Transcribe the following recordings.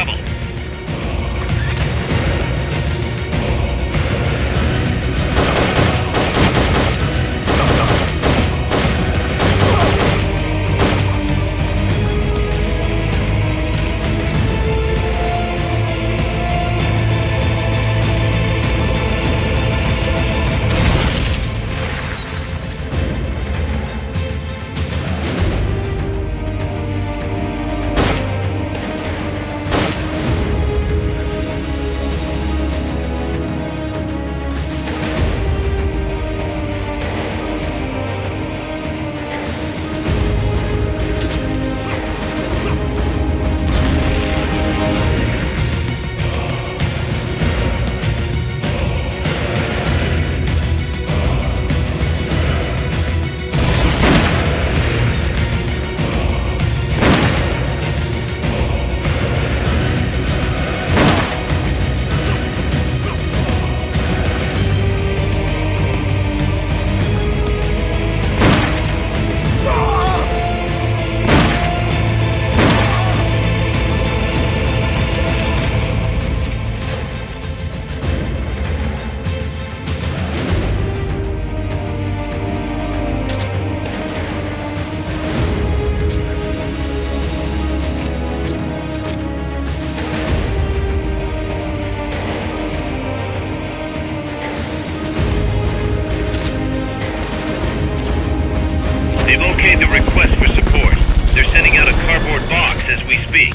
trouble. They've okayed the request for support. They're sending out a cardboard box as we speak.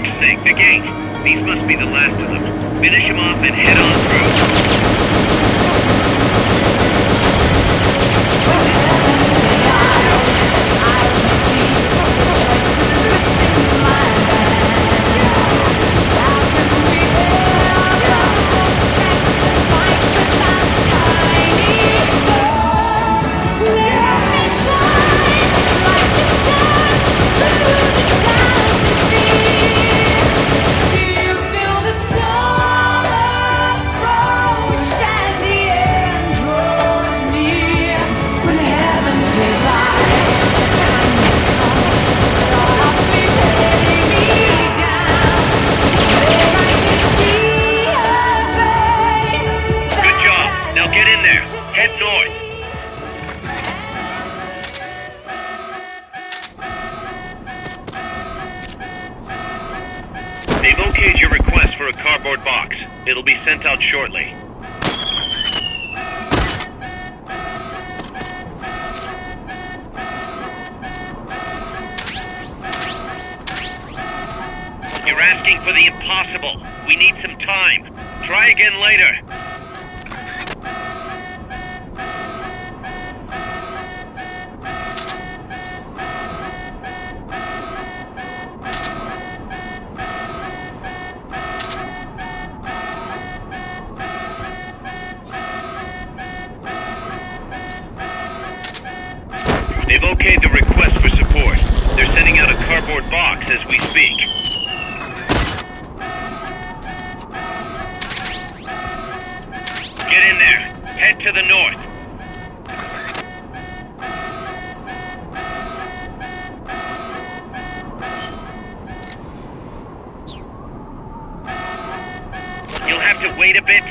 next thing, the gate. These must be the last of them. Finish them off and head on through. They've okayed your request for a cardboard box. It'll be sent out shortly. You're asking for the impossible. We need some time. Try again later. They've okayed the request for support. They're sending out a cardboard box as we speak. Get in there. Head to the north. You'll have to wait a bit.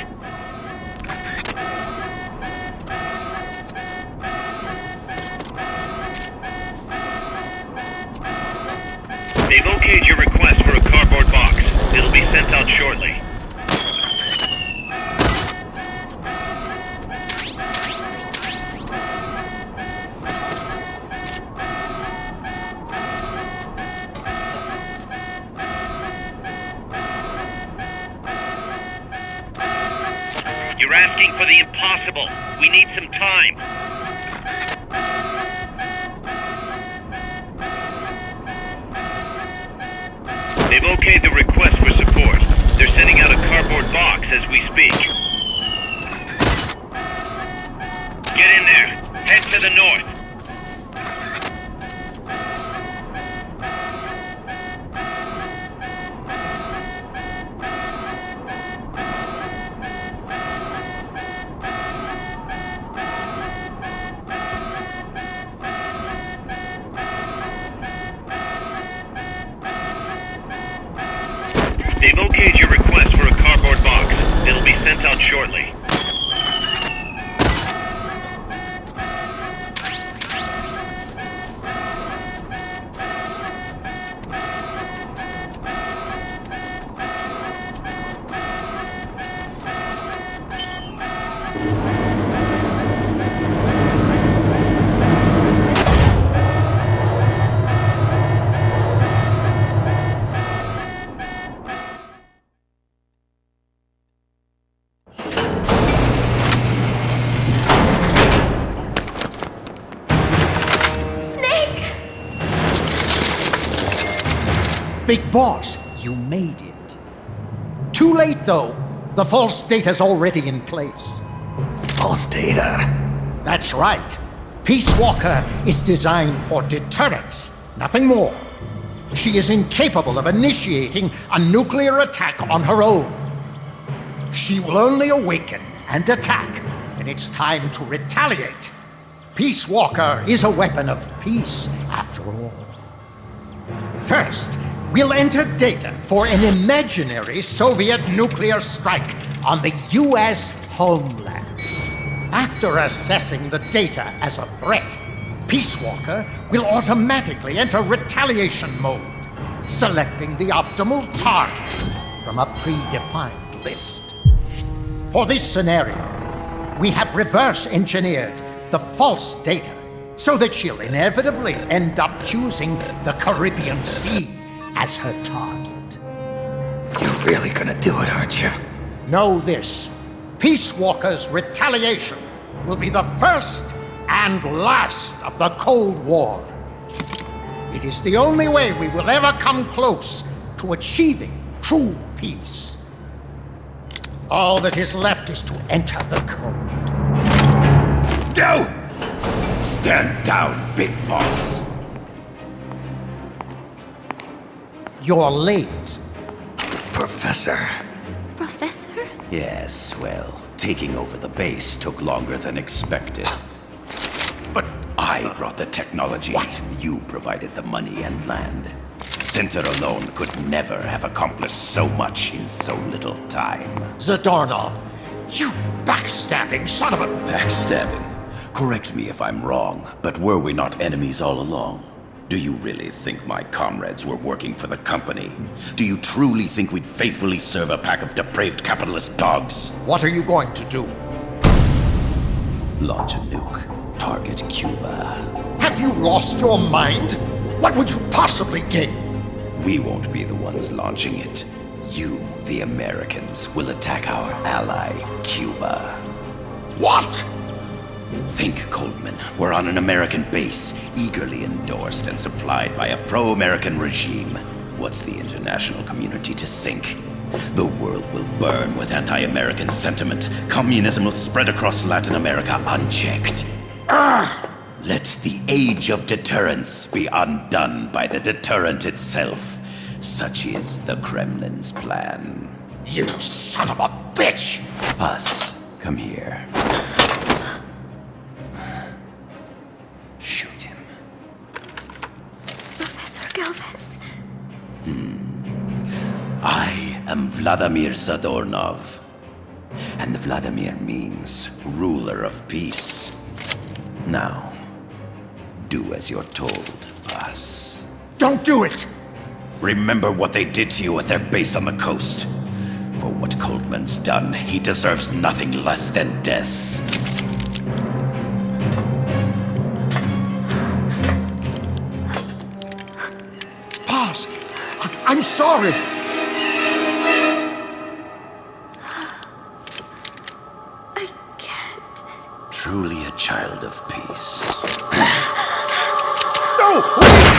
They've okayed your request for a cardboard box. It'll be sent out shortly. You're asking for the impossible. We need some time. They've okayed the request for support. They're sending out a cardboard box as we speak. Get in there. Head to the north. They've okayed your request for a cardboard box. It'll be sent out shortly. Big Boss, you made it. Too late, though. The false data's already in place. False data? That's right. Peace Walker is designed for deterrence, nothing more. She is incapable of initiating a nuclear attack on her own. She will only awaken and attack when it's time to retaliate. Peace Walker is a weapon of peace, after all. First, we'll enter data for an imaginary Soviet nuclear strike on the U.S. homeland. After assessing the data as a threat, Peace Walker will automatically enter retaliation mode, selecting the optimal target from a predefined list. For this scenario, we have reverse-engineered the false data so that she'll inevitably end up choosing the Caribbean Sea as her target. You're really gonna do it, aren't you? Know this. Peace Walker's retaliation will be the first and last of the Cold War. It is the only way we will ever come close to achieving true peace. All that is left is to enter the code. Go! Stand down, Big Boss. You're late. Professor. Professor? Yes, well, taking over the base took longer than expected. But I brought the technology. What? You provided the money and land. Center alone could never have accomplished so much in so little time. Zadornov, you backstabbing son of a... Backstabbing? Correct me if I'm wrong, but were we not enemies all along? Do you really think my comrades were working for the company? Do you truly think we'd faithfully serve a pack of depraved capitalist dogs? What are you going to do? Launch a nuke. Target Cuba. Have you lost your mind? What would you possibly gain? We won't be the ones launching it. You, the Americans, will attack our ally, Cuba. What? Think, Coldman. We're on an American base, eagerly endorsed and supplied by a pro-American regime. What's the international community to think? The world will burn with anti-American sentiment. Communism will spread across Latin America unchecked. Let the age of deterrence be undone by the deterrent itself. Such is the Kremlin's plan. You son of a bitch! Us, come here. Shoot him. Professor Galvez? I am Vladimir Zadornov. And Vladimir means ruler of peace. Now, do as you're told, boss. Don't do it! Remember what they did to you at their base on the coast. For what Coldman's done, he deserves nothing less than death. Boss, I'm sorry. I can't. Truly a child of peace. No! Wait!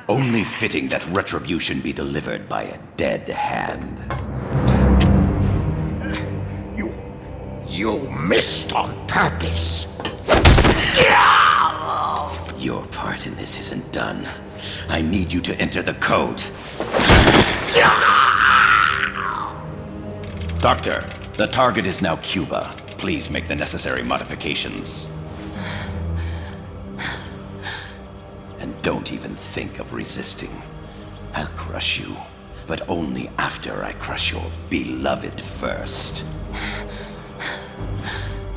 Only fitting that retribution be delivered by a dead hand. You missed on purpose. Your part in this isn't done. I need you to enter the code. Doctor, the target is now Cuba. Please make the necessary modifications. And don't even think of resisting. I'll crush you, but only after I crush your beloved first.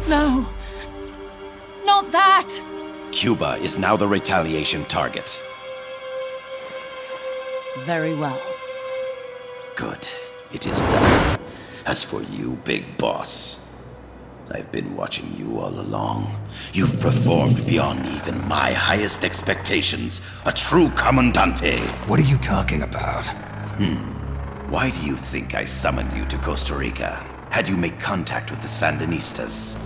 No. Not that! Cuba is now the retaliation target. Very well. Good. It is done. As for you, Big Boss, I've been watching you all along. You've performed beyond even my highest expectations. A true commandante. What are you talking about? Why do you think I summoned you to Costa Rica? Had you make contact with the Sandinistas?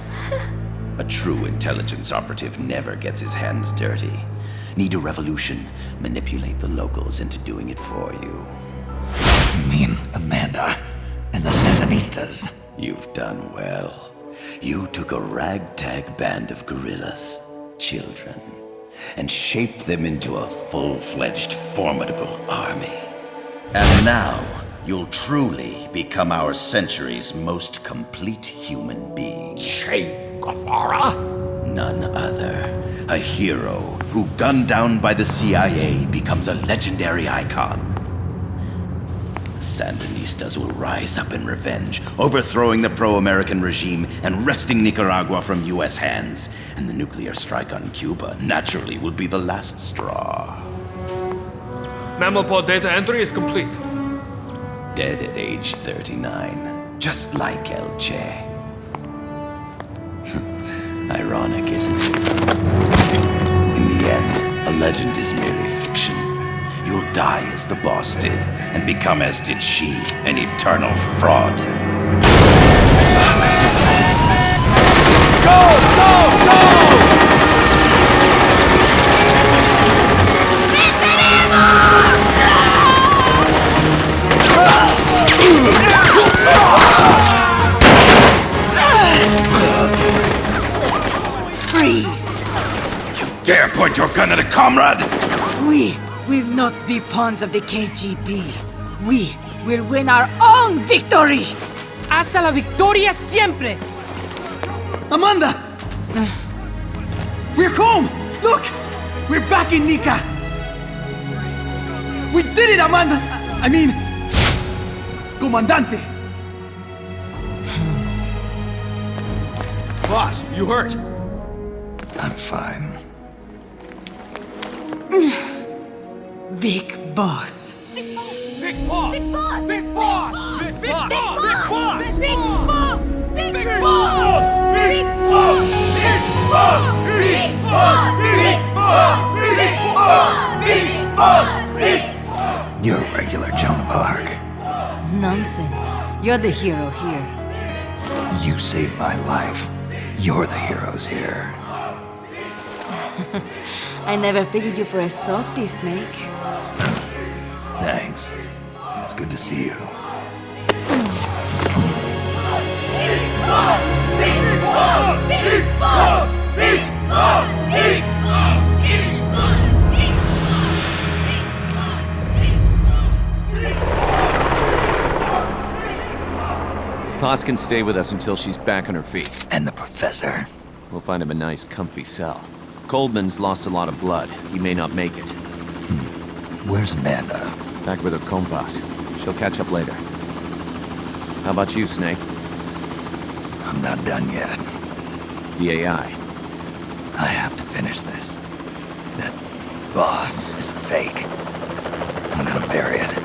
A true intelligence operative never gets his hands dirty. Need a revolution? Manipulate the locals into doing it for you. You mean Amanda and the Sandinistas? You've done well. You took a ragtag band of guerrillas, children, and shaped them into a full-fledged, formidable army. And now, you'll truly become our century's most complete human being. Che Guevara? None other. A hero who, gunned down by the CIA, becomes a legendary icon. The Sandinistas will rise up in revenge, overthrowing the pro-American regime and wresting Nicaragua from U.S. hands. And the nuclear strike on Cuba naturally will be the last straw. Mammopod data entry is complete. Dead at age 39, just like El Che. Ironic, isn't it? legend is merely fiction. You'll die as the boss did, and become as did she, an eternal fraud. Go! Go! Go! Freeze! Dare point your gun at a comrade? We will not be pawns of the KGB. We will win our own victory! Hasta la victoria siempre! Amanda! We're home! Look! We're back in Nika! We did it, Amanda! I mean... Comandante! Boss, you hurt? I'm fine. Big boss. Big boss! Big boss! Big boss! Big boss! Big boss! Big boss! Big boss! Big boss! Big boss! Big boss! Big boss! You're a regular Joan of Arc. Nonsense. You're the hero here. You saved my life. You're the heroes here. I never figured you for a softie, Snake. Thanks. It's good to see you. Paz can stay with us until she's back on her feet. And the professor. We'll find him a nice, comfy cell. Coldman's lost a lot of blood. He may not make it. Where's Amanda? Back with her compas. She'll catch up later. How about you, Snake? I'm not done yet. The AI. I have to finish this. That boss is a fake. I'm gonna bury it.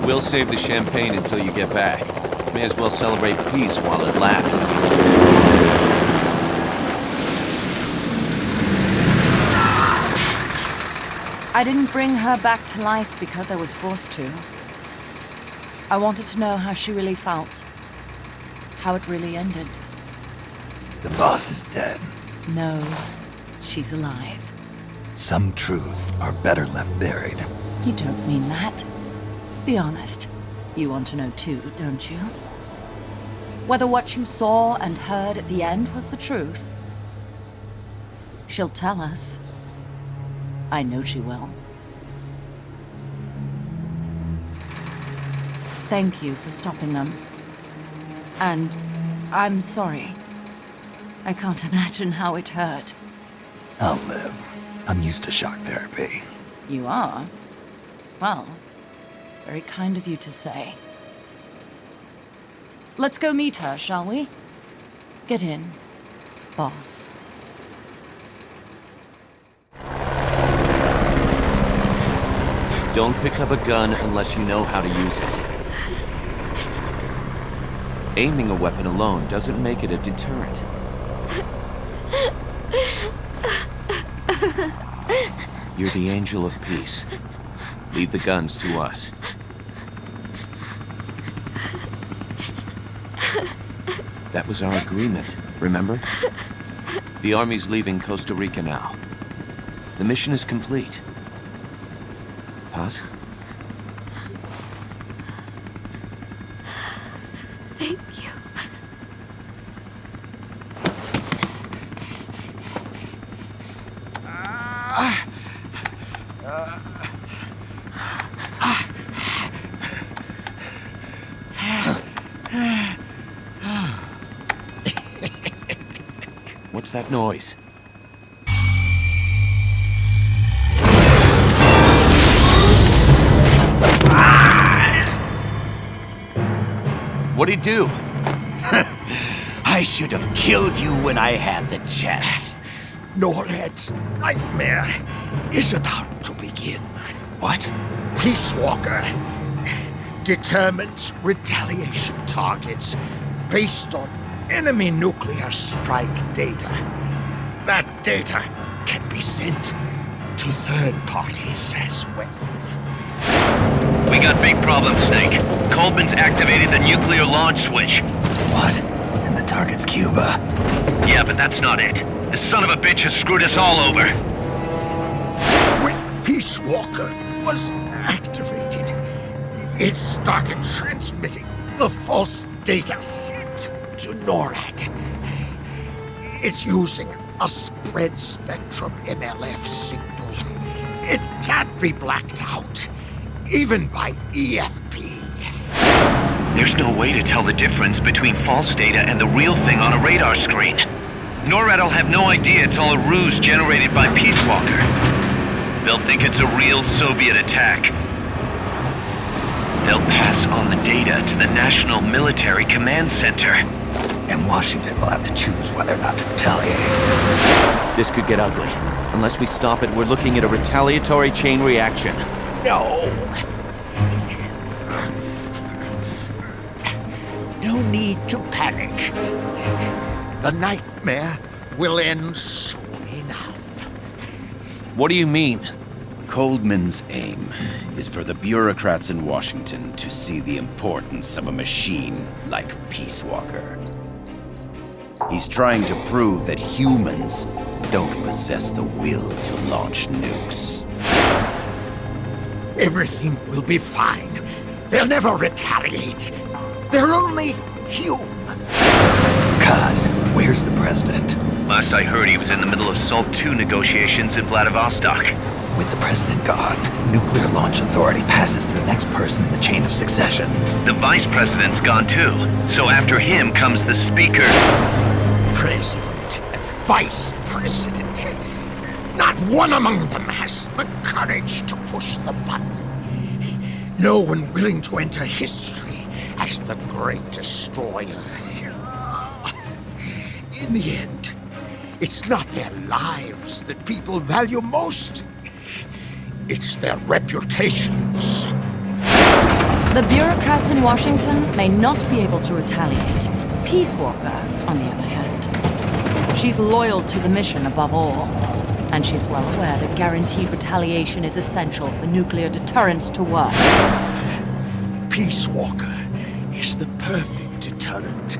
We'll save the champagne until you get back. May as well celebrate peace while it lasts. I didn't bring her back to life because I was forced to. I wanted to know how she really felt. How it really ended. The boss is dead. No, she's alive. Some truths are better left buried. You don't mean that. Be honest. You want to know too, don't you? Whether what you saw and heard at the end was the truth. She'll tell us. I know she will. Thank you for stopping them. And I'm sorry. I can't imagine how it hurt. I'll live. I'm used to shock therapy. You are? Well, it's very kind of you to say. Let's go meet her, shall we? Get in, boss. Don't pick up a gun unless you know how to use it. Aiming a weapon alone doesn't make it a deterrent. You're the angel of peace. Leave the guns to us. That was our agreement, remember? The army's leaving Costa Rica now. The mission is complete. Paz? Thank you. What's that noise? What'd he do? I should have killed you when I had the chance. Norhead's nightmare is about to begin. What? Peace Walker determines retaliation targets based on enemy nuclear strike data. that data can be sent to third parties as well. We got big problems, Snake. Coldman's activated the nuclear launch switch. What? And the target's Cuba. Yeah, but that's not it. The son of a bitch has screwed us all over. When Peace Walker was activated, it started transmitting the false data sent to NORAD. It's using a spread spectrum MLF signal. It can't be blacked out, even by EMP. There's no way to tell the difference between false data and the real thing on a radar screen. NORAD will have no idea it's all a ruse generated by Peace Walker. They'll think it's a real Soviet attack. They'll pass on the data to the National Military Command Center. And Washington will have to choose whether or not to retaliate. This could get ugly. Unless we stop it, we're looking at a retaliatory chain reaction. No. No need to panic. The nightmare will end soon enough. What do you mean? Coldman's aim is for the bureaucrats in Washington to see the importance of a machine like Peace Walker. He's trying to prove that humans don't possess the will to launch nukes. Everything will be fine. They'll never retaliate. They're only human. Kaz, where's the president? Last I heard, he was in the middle of SALT II negotiations in Vladivostok. With the president gone, Nuclear Launch Authority passes to the next person in the chain of succession. The vice president's gone too, so after him comes the speaker. President, vice president. Not one among them has the courage to push the button. No one willing to enter history as the great destroyer. In the end, it's not their lives that people value most. It's their reputations. The bureaucrats in Washington may not be able to retaliate. Peace Walker, on the other hand. She's loyal to the mission above all. And she's well aware that guaranteed retaliation is essential for nuclear deterrence to work. Peace Walker is the perfect deterrent.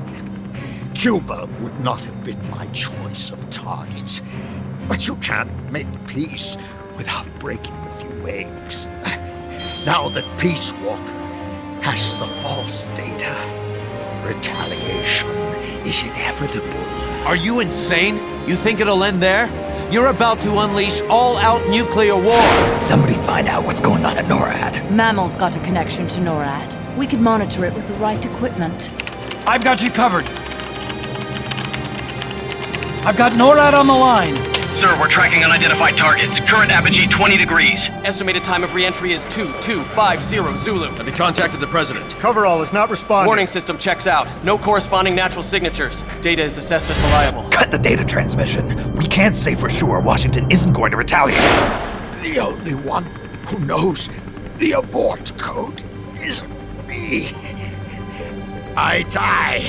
Cuba would not have been my choice of targets. But you can't make peace without breaking a few eggs. Now that Peace Walker has the false data, retaliation is inevitable. Are you insane? You think it'll end there? You're about to unleash all-out nuclear war! Somebody find out what's going on at NORAD. Mammal's got a connection to NORAD. We could monitor it with the right equipment. I've got you covered. I've got NORAD on the line. Sir, we're tracking unidentified targets. Current apogee 20 degrees. Estimated time of re-entry is 2250 Zulu. Have they contacted the president? Coverall is not responding. Warning system checks out. No corresponding natural signatures. Data is assessed as reliable. Cut the data transmission. We can't say for sure Washington isn't going to retaliate. The only one who knows the abort code is me. I die,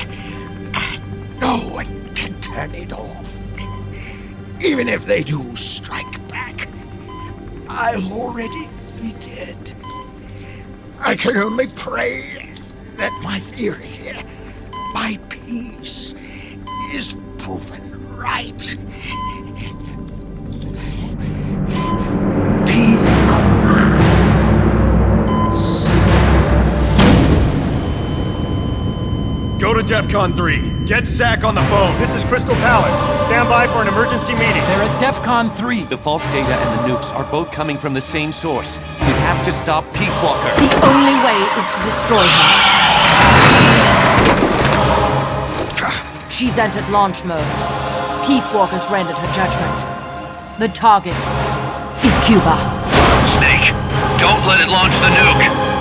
and no one can turn it off. Even if they do strike back, I'll already be dead. I can only pray that my theory, my peace, is proven right. Go to DEFCON 3. Get Zach on the phone. This is Crystal Palace. Stand by for an emergency meeting. They're at DEFCON 3. The false data and the nukes are both coming from the same source. We have to stop Peace Walker. The only way is to destroy her. She's entered launch mode. Peace Walker's rendered her judgment. The target is Cuba. Snake, don't let it launch the nuke.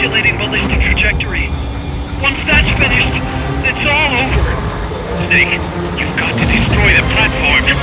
Calculating ballistic trajectory. Once that's finished, it's all over. Snake, you've got to destroy the platform. You